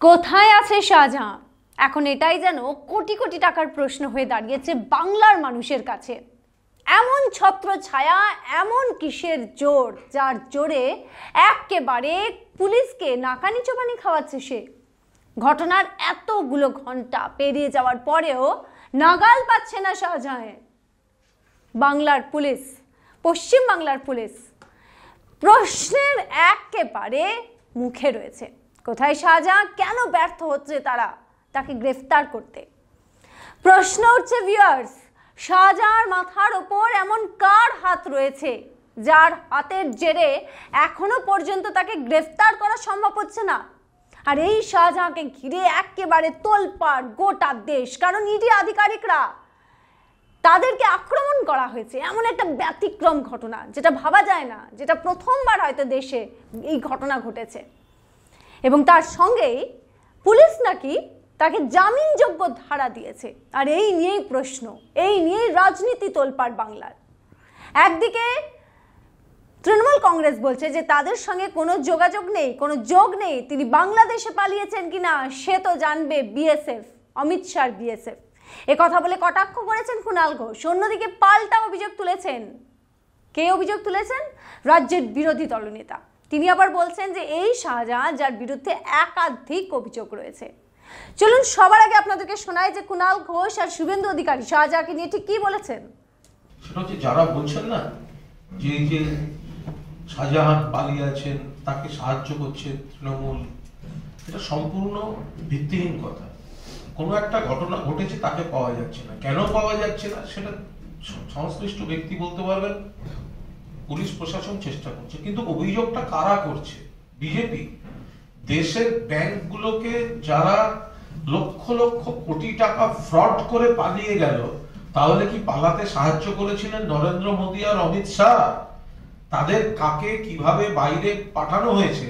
কোথায় আছে শাহজাহান? এখন এটাই যেন কোটি কোটি টাকার প্রশ্ন হয়ে দাঁড়িয়েছে বাংলার মানুষের কাছে। এমন ছত্রছায়া, এমন কিসের জোর যার জোরে একেবারে পুলিশকে নাকানি চোবানি খাওয়াচ্ছে সে। ঘটনার এতগুলো ঘন্টা পেরিয়ে যাওয়ার পরেও নাগাল পাচ্ছে না শাহজাহান। বাংলার পুলিশ, পশ্চিম বাংলার পুলিশ প্রশ্নের একেবারে মুখে রয়েছে। কোথায় শাহজাহান? কেন ব্যর্থ হচ্ছে তারা তাকে গ্রেফতার করতে? প্রশ্ন উঠছে ভিউয়ার্স, শাহজাহান মাথার ওপর এমন কার হাত রয়েছে যার হাতের জেরে এখনো পর্যন্ত তাকে গ্রেফতার করা সম্ভব হচ্ছে না? আর এই শাহজাহানকে ঘিরে একেবারে তোলপাড় গোটা দেশ, কারণ ইডি আধিকারিকরা তাদেরকে আক্রমণ করা হয়েছে। এমন একটা ব্যতিক্রম ঘটনা যেটা ভাবা যায় না, যেটা প্রথমবার হয়তো দেশে এই ঘটনা ঘটেছে। এবং তার সঙ্গেই পুলিশ নাকি তাকে জামিনযোগ্য ধারা দিয়েছে। আর এই নিয়েই প্রশ্ন, এই নিয়েই রাজনীতি তোলপাড় বাংলার। একদিকে তৃণমূল কংগ্রেস বলছে যে তাদের সঙ্গে কোনো যোগাযোগ নেই, কোনো যোগ নেই, তিনি বাংলাদেশে পালিয়েছেন কিনা সে তো জানবে বিএসএফ, অমিত শাহর বিএসএফ। এ কথা বলে কটাক্ষ করেছেন কুণাল ঘোষ। অন্যদিকে পাল্টা অভিযোগ তুলেছেন। কে অভিযোগ তুলেছেন? রাজ্যের বিরোধী দলনেতা। তিনি আবার বলছেন যে এই শাহজাহান যার বিরুদ্ধে একাধিক অভিযোগ রয়েছে। চলুন সবার আগে আপনাদেরকে শোনাই যে কুণাল ঘোষ আর শুভেন্দু অধিকারী শাহজাহানকে নিয়ে ঠিক কি বলেছেন। সেটা হচ্ছে যারা বলছেন না যে যে শাহজাহান পালিয়ে আছেন, তাকে সাহায্য করছে তৃণমূল, এটা সম্পূর্ণ ভিত্তিহীন কথা। কোনো একটা ঘটনা ঘটেছে, তাকে পাওয়া যাচ্ছে না। কেন পাওয়া যাচ্ছে না সেটা সংশ্লিষ্ট ব্যক্তি বলতে পারবেন, পুলিশ প্রশাসন চেষ্টা করছে। কিন্তু অভিযোগটা কারা করছে? বিজেপি। দেশের ব্যাংকগুলোকে যারা লক্ষ লক্ষ কোটি টাকা ফ্রড করে পালিয়ে গেল, তাহলে কি পালাতে সাহায্য করেছিলেন নরেন্দ্র মোদী আর অমিত শাহ? তাদের কাকে কিভাবে বাইরে পাঠানো হয়েছে,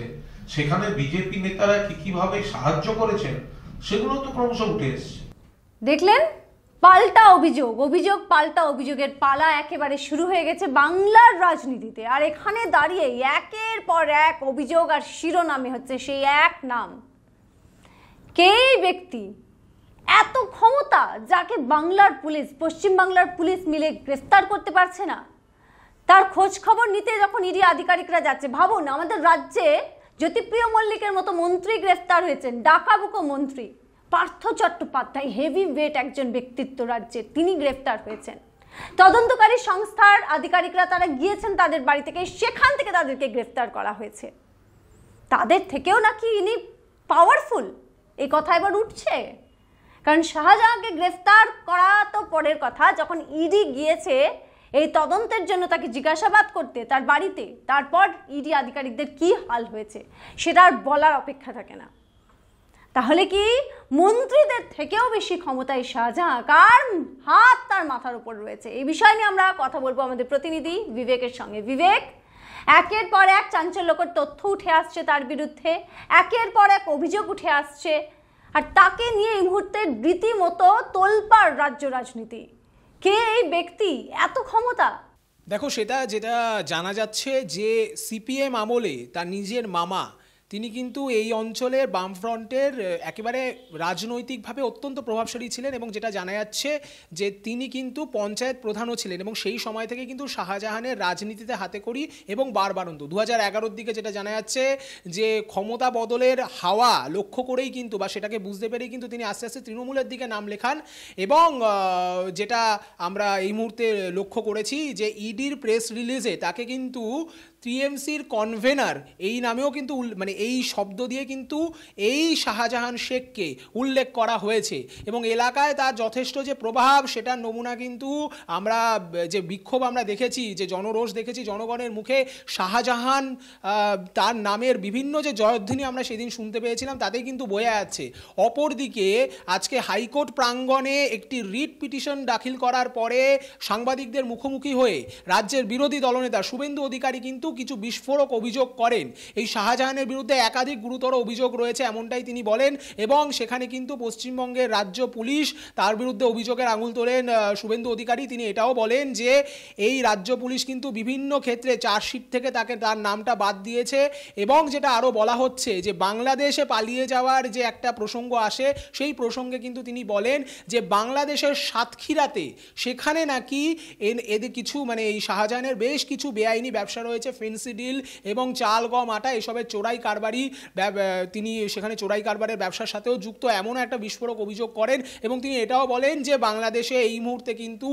সেখানে বিজেপি নেতারা কিভাবে সাহায্য করেছেন, সেগুলো তো ক্রমশ উঠে এসছে। দেখলেন, পাল্টা অভিযোগ, অভিযোগ পাল্টা অভিযোগের পালা একেবারে শুরু হয়ে গেছে বাংলার রাজনীতিতে। আর এখানে দাঁড়িয়ে একের পর এক অভিযোগ আর শিরোনামে হচ্ছে সেই এক নাম। কে এই ব্যক্তি? এত ক্ষমতা যাকে বাংলার পুলিশ, পশ্চিম বাংলার পুলিশ মিলে গ্রেফতার করতে পারছে না। তার খোঁজ খবর নিতে যখন ইডি আধিকারিকরা যাচ্ছে, ভাবুন আমাদের রাজ্যে জ্যোতিপ্রিয় মল্লিকের মতো মন্ত্রী গ্রেফতার হয়েছেন, ডাকাবুকো মন্ত্রী। পার্থ চট্টোপাধ্যায় হেভি ওয়েট একজন ব্যক্তিত্ব রাজ্যের, তিনি গ্রেফতার হয়েছেন। তদন্তকারী সংস্থার আধিকারিকরা তারা গিয়েছেন তাদের বাড়ি থেকে, সেখান থেকে তাদেরকে গ্রেফতার করা হয়েছে। তাদের থেকেও নাকি ইনি পাওয়ারফুল, এই কথা এবার উঠছে। কারণ শাহজাহানকে গ্রেফতার করা তো পরের কথা, যখন ইডি গিয়েছে এই তদন্তের জন্য তাকে জিজ্ঞাসাবাদ করতে তার বাড়িতে, তারপর ইডি আধিকারিকদের কি হাল হয়েছে সেটা আর বলার অপেক্ষা থাকে না। তাহলে কি মন্ত্রীদের থেকেও বেশি ক্ষমতায় শাহজাহান? কার হাত তার মাথার উপর রয়েছে? এই বিষয় নিয়ে আমরা কথা বলবো আমাদের প্রতিনিধি বিবেকের সঙ্গে। বিবেক, একের পর এক চাঞ্চল্যকর তথ্য উঠে আসছে তার বিরুদ্ধে, একের পর এক অভিযোগ উঠে আসছে, আর তাকে নিয়ে এই মুহূর্তে রীতিমতো তোলপাড় রাজ্য রাজনীতি। কে এই ব্যক্তি? এত ক্ষমতা? দেখো, যেটা জানা যাচ্ছে যে সিপিএম আমলে তার নিজের মামা, তিনি কিন্তু এই অঞ্চলের বামফ্রন্টের একেবারে রাজনৈতিকভাবে অত্যন্ত প্রভাবশালী ছিলেন। এবং যেটা জানা যাচ্ছে যে তিনি কিন্তু পঞ্চায়েত প্রধানও ছিলেন, এবং সেই সময় থেকে কিন্তু শাহজাহানের রাজনীতিতে হাতেখড়ি এবং বারবারন্ত 2011-র দিকে যেটা জানা যাচ্ছে যে ক্ষমতা বদলের হাওয়া লক্ষ্য করেই কিন্তু, বা সেটাকে বুঝতে পেরেই কিন্তু তিনি আস্তে আস্তে তৃণমূলের দিকে নাম লেখান। এবং যেটা আমরা এই মুহূর্তে লক্ষ্য করেছি যে ইডির প্রেস রিলিজে তাকে কিন্তু টিএমসির কনভেনার এই নামেও কিন্তু মানে এই শব্দ দিয়ে কিন্তু এই শাহজাহান শেখকে উল্লেখ করা হয়েছে। এবং এলাকায় তার যথেষ্ট যে প্রভাব, সেটার নমুনা কিন্তু আমরা যে বিক্ষোভ আমরা দেখেছি, যে জনরোষ দেখেছি জনগণের মুখে, শাহজাহান তার নামের বিভিন্ন যে জয়ধ্বনি আমরা সেদিন শুনতে পেয়েছিলাম, তাতেই কিন্তু বোঝা যাচ্ছে। অপরদিকে আজকে হাইকোর্ট প্রাঙ্গণে একটি রিট পিটিশন দাখিল করার পরে সাংবাদিকদের মুখোমুখি হয়ে রাজ্যের বিরোধী দলনেতা শুভেন্দু অধিকারী কিন্তু কিছু বিস্ফোরক অভিযোগ করেন। এই শাহজাহানের বিরুদ্ধে একাধিক গুরুতর অভিযোগ রয়েছে এমনটাই তিনি বলেন, এবং সেখানে কিন্তু পশ্চিমবঙ্গের রাজ্য পুলিশ তার বিরুদ্ধে অভিযোগের আঙুল তোলেন শুভেন্দু অধিকারী। তিনি এটাও বলেন যে এই রাজ্য পুলিশ কিন্তু বিভিন্ন ক্ষেত্রে চার্জশিট থেকে তার নামটা বাদ দিয়েছে, এবং যেটা আরও বলা হচ্ছে যে বাংলাদেশে পালিয়ে যাওয়ার যে একটা প্রসঙ্গ আসে, সেই প্রসঙ্গে কিন্তু তিনি বলেন যে বাংলাদেশের সাতক্ষীরাতে সেখানে নাকি এদের কিছু এই শাহজাহানের বেশ কিছু বেআইনি ব্যবসা রয়েছে, ফেন্সিডিল এবং চাল গম আটা এসবের চোরাই কারবারি, তিনি সেখানে চোরাই কারবারের ব্যবসার সাথেও যুক্ত এমন একটা বিস্ফোরক অভিযোগ করেন। এবং তিনি এটাও বলেন যে বাংলাদেশে এই মুহূর্তে কিন্তু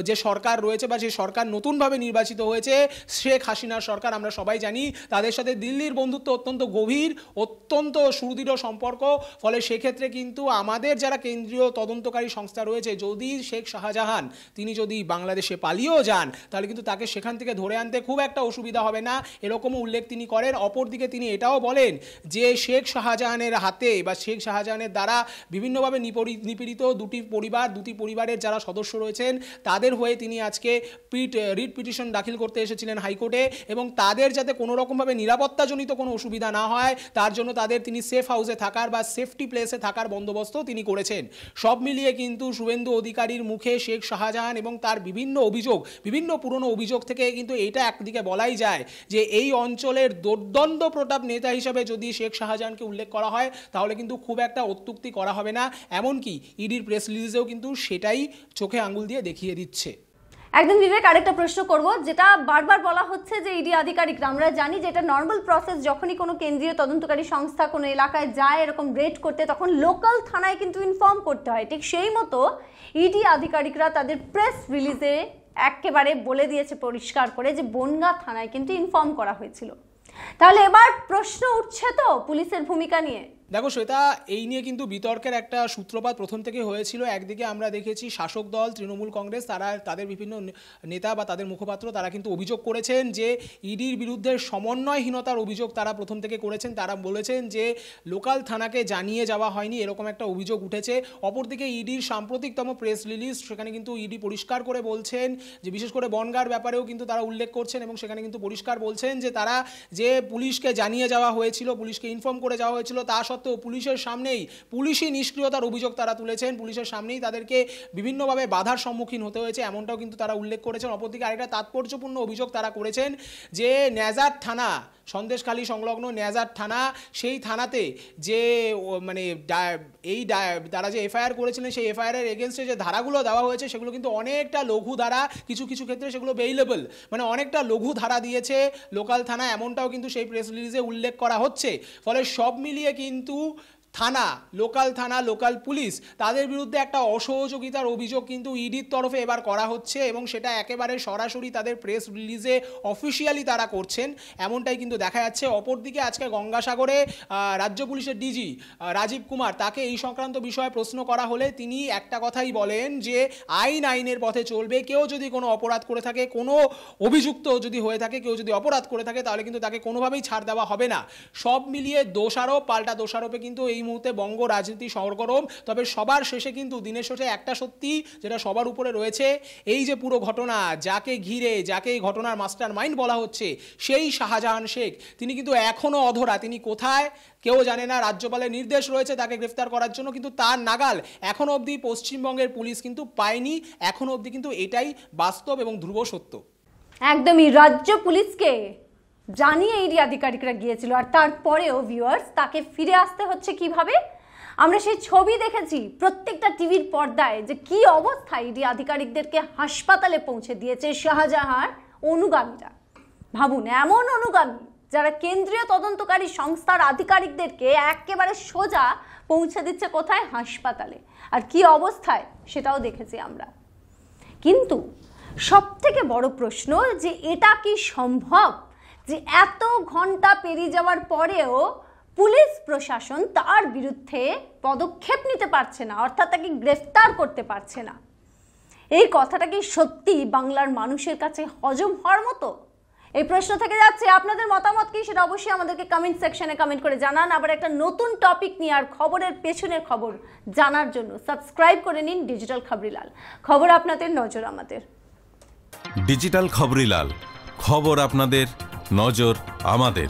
যে সরকার রয়েছে বা যে সরকার নতুনভাবে নির্বাচিত হয়েছে শেখ হাসিনার সরকার, আমরা সবাই জানি তাদের সাথে দিল্লির বন্ধুত্ব অত্যন্ত গভীর, অত্যন্ত সুদৃঢ় সম্পর্ক। ফলে সেক্ষেত্রে কিন্তু আমাদের যারা কেন্দ্রীয় তদন্তকারী সংস্থা রয়েছে, যদি শেখ শাহজাহান তিনি যদি বাংলাদেশে পালিয়েও যান তাহলে কিন্তু তাকে সেখান থেকে ধরে আনতে খুব একটা অসুবিধা হবে না, এরকমও উল্লেখ তিনি করেন। অপরদিকে তিনি এটাও বলেন যে শেখ শাহজাহানের হাতে বা শেখ শাহজাহানের দ্বারা বিভিন্নভাবে নিপীড়িত দুটি পরিবারের যারা সদস্য রয়েছেন তাদের হয়ে তিনি আজকে রিট পিটিশন দাখিল করতে এসেছিলেন হাইকোর্টে, এবং তাদের যাতে কোনো রকমভাবে নিরাপত্তাজনিত কোনো অসুবিধা না হয় তার জন্য তিনি সেফ হাউসে থাকার বা সেফটি প্লেসে থাকার বন্দোবস্ত তিনি করেছেন। সব মিলিয়ে কিন্তু শুভেন্দু অধিকারীর মুখে শেখ শাহজাহান এবং তার বিভিন্ন পুরনো অভিযোগ থেকে কিন্তু এটা একদিকে বলাই যায় যে এই অঞ্চলের দুর্দণ্ড প্রতাপ নেতা হিসেবে যদি শেখ শাহজাহানকে উল্লেখ করা হয় তাহলে কিন্তু খুব একটা অত্যুক্তি করা হবে না, এমনকি ইডির প্রেস রিলিজেও কিন্তু সেটাই চোখে আঙ্গুল দিয়ে দেখিয়ে দিচ্ছে। একদম বিবেক, আরেকটা প্রশ্ন করব, যেটা বারবার বলা হচ্ছে যে ইডি আধিকারিকরা, আমরা জানি যে এটা নর্মাল প্রসেস, যখনই কোনো কেন্দ্রীয় তদন্তকারী সংস্থা কোনো এলাকায় যায় এরকম রেড করতে তখন লোকাল থানায় কিন্তু ইনফর্ম করতে হয়। ঠিক সেই মতো ইডি আধিকারিকরা তাদের প্রেস রিলিজে একেবারে বলে দিয়েছে পরিষ্কার করে যে বনগাঁ থানায় কিন্তু ইনফর্ম করা হয়েছিল। তাহলে এবার প্রশ্ন উঠছে তো পুলিশের ভূমিকা নিয়ে। দেখো শ্বেতা, এই নিয়ে কিন্তু বিতর্কের একটা সূত্রপাত প্রথম থেকে হয়েছিল। একদিকে আমরা দেখেছি শাসক দল তৃণমূল কংগ্রেস তাদের বিভিন্ন নেতা বা তাদের মুখপাত্র তারা কিন্তু অভিযোগ করেছেন যে ইডির বিরুদ্ধে সমন্বয়হীনতার অভিযোগ তারা প্রথম থেকে করেছেন। তারা বলেছেন যে লোকাল থানাকে জানিয়ে যাওয়া হয়নি, এরকম একটা অভিযোগ উঠেছে। অপরদিকে ইডির সাম্প্রতিকতম প্রেস রিলিজ, সেখানে কিন্তু ইডি পরিষ্কার করে বলছেন যে বিশেষ করে বনগাঁর ব্যাপারেও কিন্তু তারা উল্লেখ করছেন, এবং সেখানে কিন্তু পরিষ্কার বলছেন যে তারা যে পুলিশকে জানিয়ে যাওয়া হয়েছিল, পুলিশকে ইনফর্ম করে যাওয়া হয়েছিল, তা তো পুলিশের সামনেই পুলিশি নিষ্ক্রিয়তার অভিযোগ তারা তুলেছেন, পুলিশের সামনেই তাদেরকে বিভিন্নভাবে বাধার সম্মুখীন হতে হয়েছে, এমনটাও কিন্তু তারা উল্লেখ করেছেন। অপরদিকে আরেকটা তাৎপর্যপূর্ণ অভিযোগ তারা করেছেন যে ন্যাজার থানা, সন্দেশখালী সংলগ্ন ন্যাজার থানা, সেই থানাতে যে তারা যে এফআইআর করেছিলেন সেই এফআইআরের এগেনস্টে যে ধারাগুলো দেওয়া হয়েছে সেগুলো কিন্তু অনেকটা লঘু ধারা, কিছু ক্ষেত্রে সেগুলো বেইলেবল, অনেকটা লঘু ধারা দিয়েছে লোকাল থানা, এমনটাও কিন্তু সেই প্রেস রিলিজে উল্লেখ করা হচ্ছে। ফলে সব মিলিয়ে কিন্তু লোকাল থানা, লোকাল পুলিশ তাদের বিরুদ্ধে একটা অসহযোগিতার অভিযোগ কিন্তু ইডির তরফে এবার করা হচ্ছে, এবং সেটা একেবারে সরাসরি তাদের প্রেস রিলিজে অফিসিয়ালি তারা করছেন, এমনটাই কিন্তু দেখা যাচ্ছে। অপরদিকে আজকে গঙ্গাসাগরে রাজ্য পুলিশের ডিজি রাজীব কুমার, তাকে এই সংক্রান্ত বিষয়ে প্রশ্ন করা হলে তিনি একটা কথাই বলেন যে আইনের পথে চলবে। কেউ যদি কোনো অপরাধ করে থাকে, কোনো অভিযুক্ত যদি হয়ে থাকে, কেউ যদি অপরাধ করে থাকে তাহলে কিন্তু তাকে কোনোভাবেই ছাড় দেওয়া হবে না। সব মিলিয়ে দোষারোপ পাল্টা দোষারোপে কিন্তু এই মুহূর্তে বঙ্গ রাজনীতি সরগরম। তবে সবার শেষে কিন্তু দিনের শেষে একটা সত্যি যেটা সবার উপরে রয়েছে, এই যে পুরো ঘটনা, যাকে ঘিরে যাকে এই ঘটনার মাস্টার মাইন্ড বলা হচ্ছে সেই শাহজাহান শেখ, তিনি কিন্তু এখনো অধরা। তিনি কোথায় কেউ জানে না। রাজ্যপালের নির্দেশ রয়েছে তাকে গ্রেফতার করার জন্য, কিন্তু তার নাগাল এখনো অবধি পশ্চিমবঙ্গের পুলিশ কিন্তু পায়নি। এখনো অবধি কিন্তু এটাই বাস্তব এবং ধ্রুব সত্য। একদমই, রাজ্য পুলিশকে জানিয়ে ইডি আধিকারিকরা গিয়েছিল, আর তারপরেও ভিউয়ার্স তাকে ফিরে আসতে হচ্ছে কিভাবে। আমরা সেই ছবি দেখেছি প্রত্যেকটা টিভির পর্দায় যে কি অবস্থা, ইডি আধিকারিকদেরকে হাসপাতালে পৌঁছে দিয়েছে শাহজাহান অনুগামীরা। ভাবুন, এমন অনুগামী যারা কেন্দ্রীয় তদন্তকারী সংস্থার আধিকারিকদেরকে একেবারে সোজা পৌঁছে দিচ্ছে কোথায়? হাসপাতালে। আর কি অবস্থায় সেটাও দেখেছি আমরা। কিন্তু সবথেকে বড় প্রশ্ন যে এটা কি সম্ভব যে এত ঘন্টা পেরিয়ে যাওয়ার পরেও পুলিশ প্রশাসন তার বিরুদ্ধে পদক্ষেপ নিতে পারছে না, অর্থাৎ তাকে গ্রেফতার করতে পারছে না। এই কথাটা কি সত্যি বাংলার মানুষের কাছে হজম হওয়ার মতো? এই প্রশ্ন থেকে যাচ্ছে। আপনাদের মতামত কি সেটা অবশ্যই আমাদেরকে কমেন্ট সেকশনে কমেন্ট করে জানান। আবার একটা নতুন টপিক নিয়ে আর খবরের পেছনের খবর জানার জন্য সাবস্ক্রাইব করে নিন ডিজিটাল খবরিলাল। খবর আপনাদের, নজর আমাদের। ডিজিটাল খবরিলাল, খবর আপনাদের, নজর আমাদের।